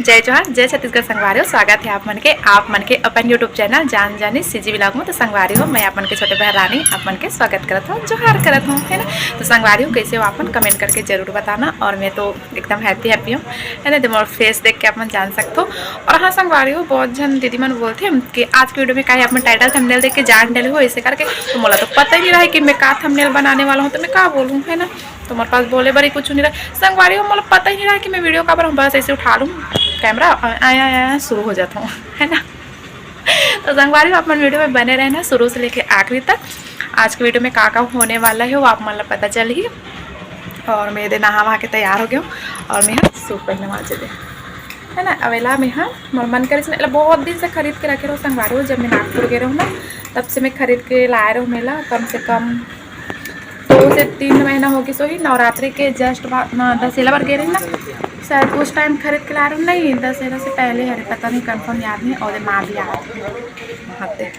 जय जोहार जय छत्तीसगढ़ संगवारी हो। स्वागत है आप मन के अपन यूट्यूब चैनल जान जानी सीजी व्लॉग में। तो संगवारी हो मैं अपन के छोटे बहन रानी अपन के स्वागत करता हूँ, जोहार करत हूँ, है ना। तो संगवारी हो कैसे हो अपन कमेंट करके जरूर बताना। और मैं तो एकदम हैप्पी हूँ, है ना। तुम्हारा फेस देख के अपन जान सकते हो। और हाँ संगवारी हो, बहुत जन दीदी मन बोलते हैं कि आज की वीडियो में कहीं अपने टाइटल थंबनेल देख के जान डले हो ऐसे करके। तो मोला तो पता ही नहीं रहा है कि मैं का थंबनेल बनाने वाला हूँ, तो मैं का बोलूँ, है ना। तो मेरे पास बोले बड़ी कुछ नहीं रहा संगवारी हो, मोला पता ही नहीं रहा कि मैं वीडियो का पर बस ऐसे उठा लूँ कैमरा आया शुरू हो जाता हूँ, है ना। तो संगवारी अपन वीडियो में बने रहना शुरू से लेके आखिरी तक। आज के वीडियो में का होने वाला है वो आप मतलब पता चल ही। और मैं दे नहा वहा के तैयार हो गया हूँ और मैं सूट पहनने वाले दे, है ना। अवेला में हाँ मोर मन करे बहुत दिन से खरीद के रखे रहो संगवारी हो। जब मैं नागपुर गए रहूँ ना तब से मैं खरीद के लाए रहूँ मेला। कम से कम 2 से 3 महीना हो गई। सो ही नवरात्रि के जस्ट बाद दशहरा पर गए रही ना, शायद उस टाइम खरीद के ला रहा हूँ। नहीं दशहरा से पहले है, पता नहीं कंफर्म याद नहीं। और माँ भी आते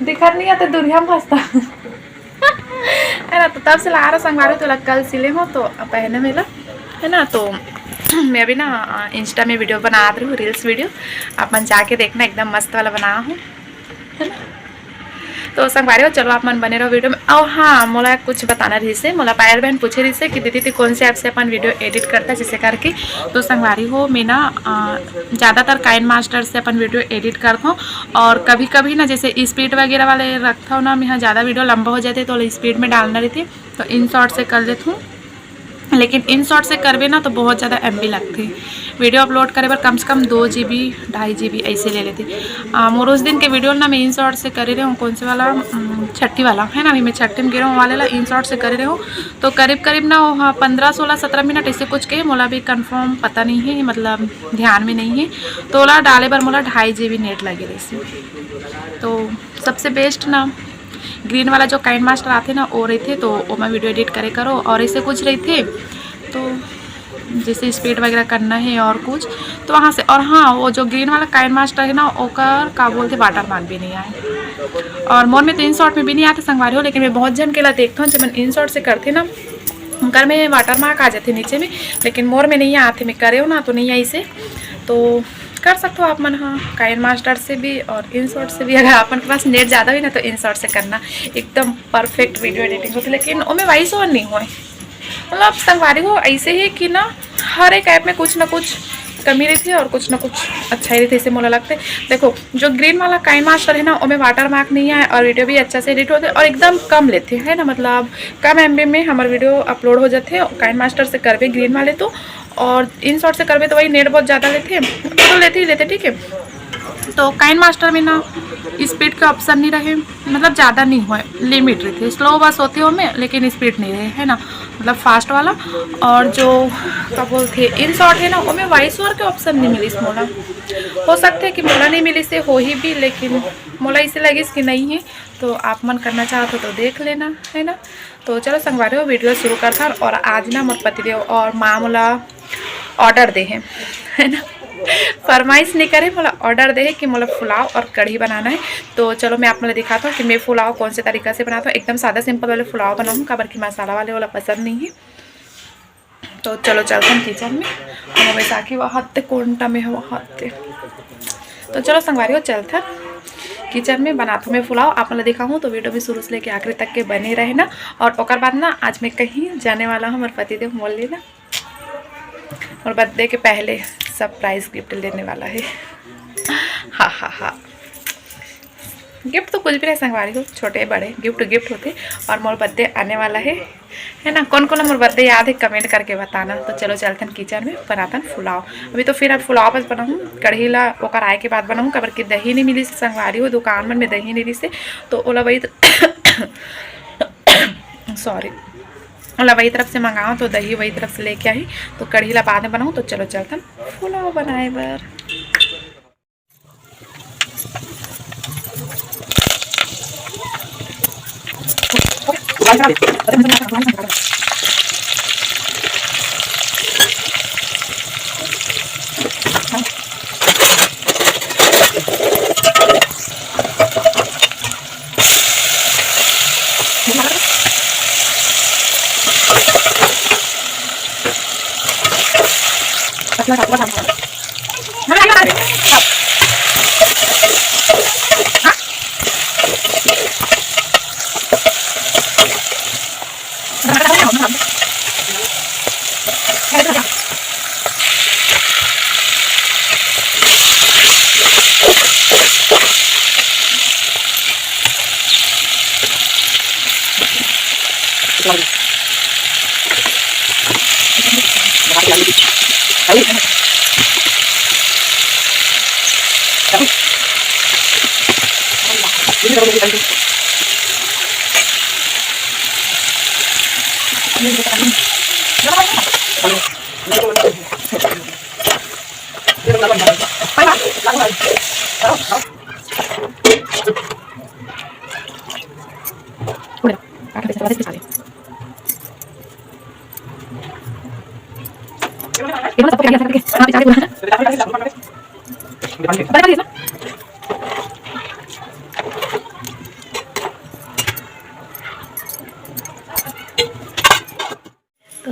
दिखा नहीं आते दुनिया में हंसता है ना। तो तब से ला रहा संगवारी तो कल सिले हो तो पहने मेला, है ना। तो मैं अभी ना इंस्टा में वीडियो बना रही हूँ, रील्स वीडियो। अपन जाके देखना एकदम मस्त वाला बना हूँ, है ना। तो संगवारी हो चलो आप मन बने रहो वीडियो में। और हाँ मोला कुछ बताना रही से, मोला पायल बहन पूछे रही से कि दीदी कौन से ऐप से अपन वीडियो एडिट करता है जिससे करके। तो संगवारी हो मैं ना ज़्यादातर काइन मास्टर से अपन वीडियो एडिट करता हूँ। और कभी कभी ना जैसे स्पीड वगैरह वाले रखता हूँ ना, मैं ज़्यादा वीडियो लंबा हो जाते तो स्पीड में डालना रहती तो इन शॉर्ट से कर लेती हूँ। लेकिन इन शॉर्ट से करवे ना तो बहुत ज़्यादा MB लगती। वीडियो अपलोड करे पर कम से कम 2 GB 2.5 GB ऐसे ले लेती। मोर उस दिन के वीडियो ना मैं इन शॉर्ट से कर रही हूँ। कौन से वाला छठी वाला है ना, अभी मैं छठी में गिरा हूँ वाले ला इन शॉर्ट से कर रही हूँ। तो करीब ना हाँ 15 16 17 मिनट ऐसे कुछ के मोला भी कंफर्म पता नहीं है, मतलब ध्यान में नहीं है। तो ओला डाले पर मोला 2.5 GB नेट लगे रही। तो सबसे बेस्ट ना ग्रीन वाला जो काइन मास्टर आते ना वो रहे थे, तो वो मैं वीडियो एडिट करे करो। और ऐसे कुछ रहे थे तो जैसे स्पीड वगैरह करना है और कुछ तो वहाँ से। और हाँ वो जो ग्रीन वाला काइन मास्टर है ना ओकर का बोलते वाटर मार्क भी नहीं आए। और मोर में तो इन शॉर्ट में भी नहीं आते संगवारी हो। लेकिन मैं बहुत जन के ला देखता हूँ जब मैं इन शॉर्ट से करते ना उनकर में वाटर मार्क आ जाते नीचे में, लेकिन मोर में नहीं आते। मैं करे हो ना तो नहीं आई से तो कर सकते हो आप मन। हाँ काइन मास्टर से भी और इन शॉर्ट से भी। अगर अपन के पास नेट ज़्यादा हुई ना तो इन शॉर्ट से करना एकदम परफेक्ट वीडियो एडिटिंग होती। लेकिन वो में वॉइस ओवर नहीं हुआ, मतलब संगवारी हो ऐसे ही कि ना हर एक ऐप में कुछ ना कुछ कमी रहती है और कुछ ना कुछ अच्छा ही रहती है। इसे मोला लगता है देखो जो ग्रीन वाला काइन मास्टर है ना उसमें वाटर मार्क नहीं है और वीडियो भी अच्छा से एडिट होते हैं और एकदम कम लेते हैं, ना। मतलब कम MB में हमारे वीडियो अपलोड हो जाते हैं काइन मास्टर से करवे ग्रीन वाले तो। और इन शॉर्ट से करवे तो वही नेट बहुत ज़्यादा लेते हैं, तो लेते ही लेते, ठीक है। तो काइन मास्टर में ना स्पीड का ऑप्शन नहीं रहे, मतलब ज़्यादा नहीं हुआ, लिमिट रही थी। स्लो बस होती हो में लेकिन स्पीड नहीं रहे, है ना, मतलब फास्ट वाला। और जो क्या बोलते इन शॉर्ट है ना उसमें वॉइस ओवर के ऑप्शन नहीं मिली इस मोला। हो सकता है कि मोला नहीं मिली से हो ही भी, लेकिन मोला इसे लगी कि नहीं है। तो आप मन करना चाहते हो तो देख लेना, है ना। तो चलो संगवारी हो वीडियो शुरू करता। और आज ना मोर पतिदेव और माँ मोला ऑर्डर दे है ना, फरमाइश नहीं करे, मोला ऑर्डर दे कि मोला पुलाव और कढ़ी बनाना है। तो चलो मैं आप लोग दिखाता हूँ कि मैं पुलाव कौन से तरीका से बनाता हूँ। एकदम सादा सिंपल वाले पुलाव बनाऊँ काबर की मसाला वाले वाला पसंद नहीं है। तो चलो चलते हैं किचन में। और बैसाखी वहाँ कोंटा में है वहाँ। तो चलो संगवारी हो चलते हैं किचन में बनाता हूँ मैं पुलाव। आप लोग दिखाऊँ तो वीडियो भी शुरू से लेके आखिरी तक के बने रहे ना। और ओकर बाद ना आज मैं कहीं जाने वाला हूँ, हमारे पतिदेव बोल लेना और बर्थडे के पहले सरप्राइज गिफ्ट लेने वाला है। हाँ हाँ हाँ गिफ्ट तो कुछ भी नहीं संगवारी हो, छोटे बड़े गिफ्ट होते। और मोर बर्थडे आने वाला है ना। कौन कौन मोर बर्थडे याद है कमेंट करके बताना। तो चलो चलते हैं किचन में बनाता हूँ पुलाव। अभी तो फिर अब पुलाव बस बनाऊँ, कढ़ी ला ओकर आए के बाद बनाऊँ कबर की दही नहीं मिली संगवारी हो। दुकान में दही नहीं रही तो ओला वही सॉरी ओला वही तरफ से मंगाऊँ तो दही वही तरफ से लेके आई। तो कढ़ी ला बाद में बनाऊँ। तो चलो चलते हैं पुलाव बनाए बर। तो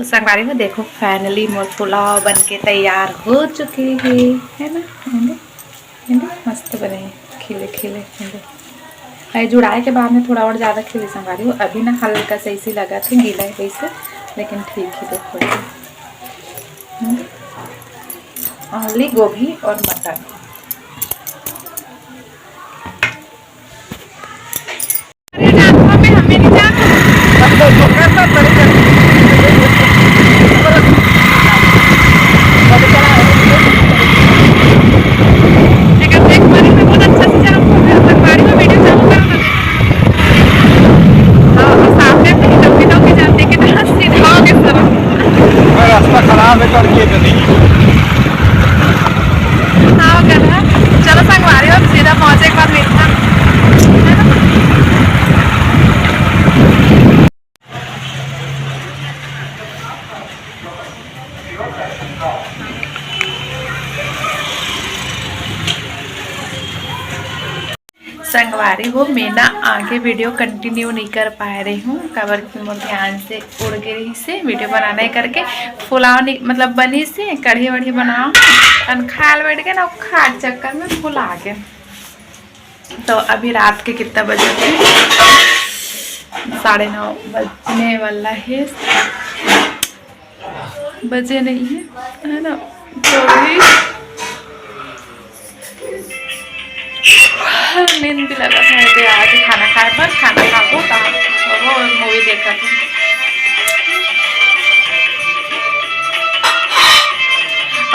संगवारी में देखो फाइनली मोर पुलाव बन के तैयार हो चुके हैं, है ना। मस्त बने हैं, खिले खिले जुड़ाए के बाद में थोड़ा और ज़्यादा खिले संगवारी हो। अभी ना हल्का सा इसी लगा थे गीला है वैसे, लेकिन ठीक ही देखो। ओनली गोभी और मटर। चलो संगवारी हो सीधा पहुंचे के बाद मिलता। संगवारी हो मैं ना आगे वीडियो कंटिन्यू नहीं कर पा रही हूँ, कवर की मोर ध्यान से उड़ गई से वीडियो बनाने करके पुलाव नहीं मतलब बनी से कढ़ी वढ़ी बनाओ खाल बैठ के ना खाट चक्कर में फुला के। तो अभी रात के कितना बजे थे, 9:30 बजने वाला है, बजे नहीं है ना। तो भी नींद भी लगा था तो आज खाना खाए पर खाना खा को मूवी देखा था।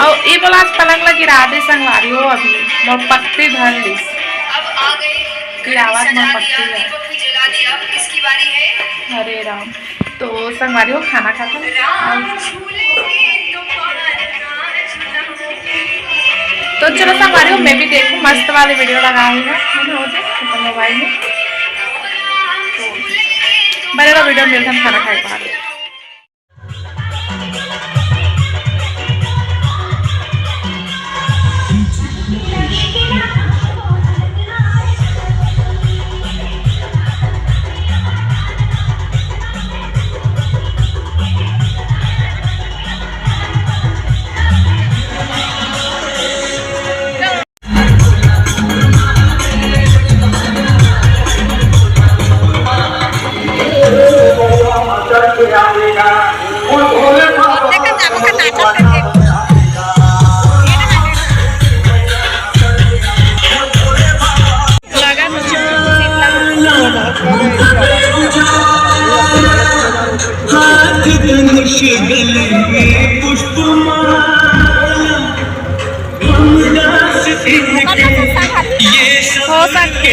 और ये बोला पलंग लगी राधे संगवारी हो अभी मोर पत्ती धर ली आवाज मोर पत्ती है। हरे राम। तो संगवारी हो खाना खाता तो चलो संगवारी हो मैं भी देखूँ, मस्त वाली वीडियो लगाई है मोबाइल में। तो बड़े वीडियो मिलता है खाना खाए बाद। हो सकते